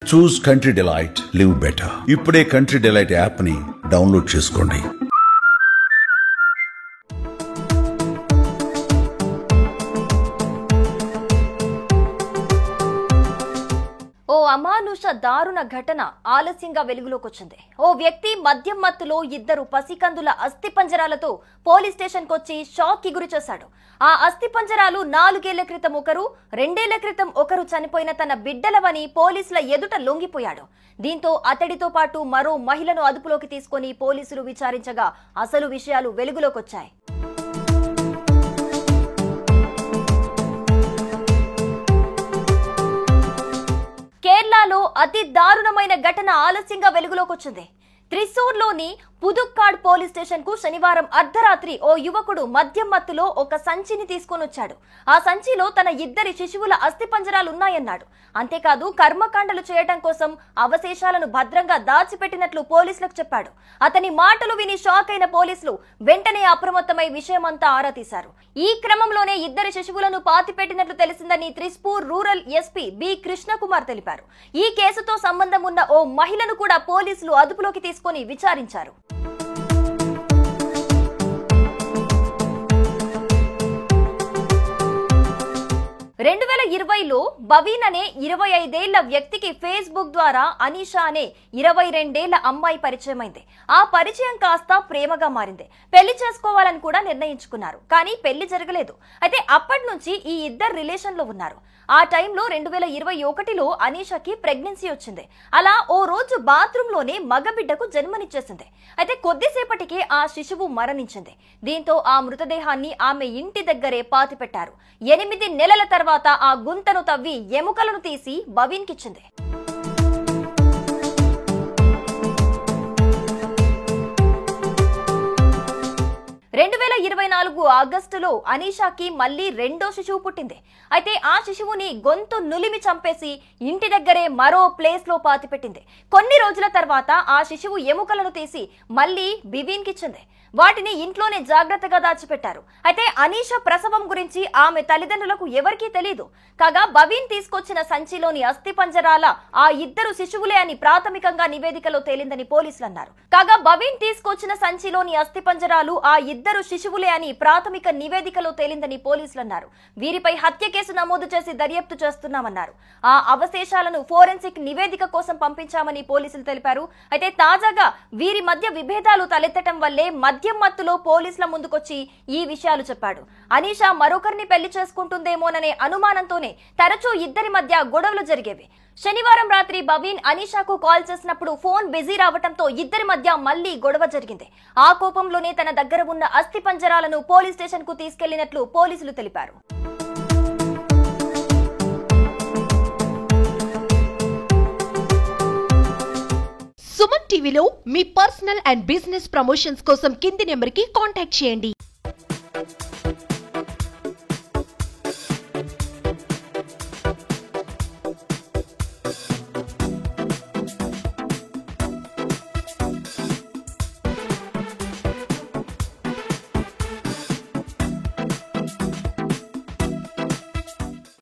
చూస్ country delight, live better. ఇప్పుడే country delight app ని download చేసుకోండి. ఓ అమానుష దారుణ ఘటన ఆలస్యంగా వెలుగులోకొచ్చింది. ఓ వ్యక్తి మద్యం మత్తులో ఇద్దరు పసికందుల అస్థిపంజరాలతో పోలీస్ స్టేషన్ కొచ్చి షాక్ కి గురి చేశాడు. ఆ అస్థిపంజరాలు 4 ఏళ్ల క్రితం ఒకరు, 2 ఏళ్ల క్రితం ఒకరు చనిపోయిన తన బిడ్డలవని పోలీసుల ఎదుట లొంగిపోయాడు. దీంతో అతడితో పాటు మరో మహిళను అదుపులోకి తీసుకుని పోలీసులు విచారించగా అసలు విషయాలు వెలుగులోకొచ్చాయి. కేరళలో అతి దారుణమైన ఘటన ఆలస్యంగా వెలుగులోకొచ్చింది. త్రిశూర్లోని పుదుక్కాడ్ పోలీస్ స్టేషన్ కు శనివారం అర్ధరాత్రి ఓ యువకుడు మద్యం మత్తులో ఒక సంచిని తీసుకొని వచ్చాడు. ఆ సంచిలో తన 2 శిశువుల అస్థిపంజరాలున్నాయన్నాడు. అంతేకాదు కర్మకాండలు చేయడం కోసం అవశేషాలను భద్రంగా దాచిపెట్టినట్లు పోలీసులకు చెప్పాడు. అతని మాటలు విని షాక్ అయిన పోలీసులు వెంటనే అప్రమత్తమై విషయమంతా ఆరా తీశారు. ఈ క్రమంలోనే 2 శిశువులను పాతిపెట్టినట్లు తెలిసిందని Thrissur rural SP B Krishna Kumar తెలిపారు. ఈ కేసుతో సంబంధం ఉన్న ఓ మహిళను కూడా పోలీసులు అదుపులోకి తీసుకొని విచారించారు. 2020లో బవీన్ అనే 25 ఏళ్ల వ్యక్తికి ఫేస్బుక్ ద్వారా అనీషా అనే 22 ఏళ్ల అమ్మాయి పరిచయమైంది. ఆ పరిచయం కాస్త ప్రేమగా మారింది. పెళ్లి చేసుకోవాలని కూడా నిర్ణయించుకున్నారు. కానీ పెళ్లి జరగలేదు. అయితే అప్పటి నుంచి ఈ ఇద్దరు రిలేషన్ లో ఉన్నారు. ఆ టైంలో 2021లో అనీషాకి ప్రెగ్నెన్సీ వచ్చింది. అలా ఓ రోజు బాత్రూమ్ లోనే మగబిడ్డకు జన్మనిచ్చేసింది. అయితే కొద్దిసేపటికి ఆ శిశువు మరణించింది. దీంతో ఆ మృతదేహాన్ని ఆమె ఇంటి దగ్గరే పాతిపెట్టారు. 8 నెలల తర్వాత ఆ గుంతను తవ్వి ఎముకలను తీసి బవీన్ కిచ్చింది. ఆగస్టులో అనీషాకి మళ్లీ రెండో శిశువు పుట్టింది. అయితే ఆ శిశువుని గొంతు నులిమి చంపేసి ఇంటి దగ్గరే మరో ప్లేస్ లో పాతిపెట్టింది. కొన్ని రోజుల తర్వాత ఆ శిశువు ఎముకలను తీసి మళ్లీ బవీన్ కిచ్చింది. వాటిని ఇంట్లోనే జాగ్రత్తగా దాచిపెట్టారు. అయితే అనీషా ప్రసవం గురించి ఆమె తల్లిదండ్రులకు ఎవరికీ తెలియదు. కాగా బవీన్ తీసుకొచ్చిన సంచిలోని అస్థిపంజరాల ఆ 2 శిశువులే అని ప్రాథమికంగా నివేదికలో తేలిందని పోలీసులు అన్నారు. కాగా బవీన్ తీసుకొచ్చిన సంచిలోని అస్థిపంజరాలు ఆ 2 శిశువులే అని ప్రాథమిక నివేదికలో తేలిందని పోలీసులు అన్నారు. వీరిపై హత్య కేసు నమోదు చేసి దర్యాప్తు చేస్తున్నామన్నారు. ఆ అవశేషాలను ఫోరెన్సిక్ నివేదిక కోసం పంపించామని పోలీసులు తెలిపారు. అయితే తాజాగా వీరి మధ్య విభేదాలు తలెత్తడం వల్లే మద్యం మత్తులో పోలీసుల ముందుకొచ్చి ఈ విషయాలు చెప్పాడు. అనీషా మరొకరిని పెళ్లి చేసుకుంటుందేమోననే అనుమానంతోనే తరచూ ఇద్దరి మధ్య గొడవలు జరిగేవి. శనివారం రాత్రి బవీన్ అనీషాకు కాల్ చేసినప్పుడు ఫోన్ బిజీ రావడంతో ఇద్దరి మధ్య మళ్లీ గొడవ జరిగింది. ఆ కోపంలోనే తన దగ్గర ఉన్న అస్థిపంజరాలను పోలీస్ స్టేషన్ కు తీసుకెళ్లినట్లు పోలీసులు తెలిపారు. సుమన్ టీవీలో మీ పర్సనల్ అండ్ బిజినెస్ ప్రమోషన్స్ కోసం కింది నెంబర్కి కాంటాక్ట్ చేయండి.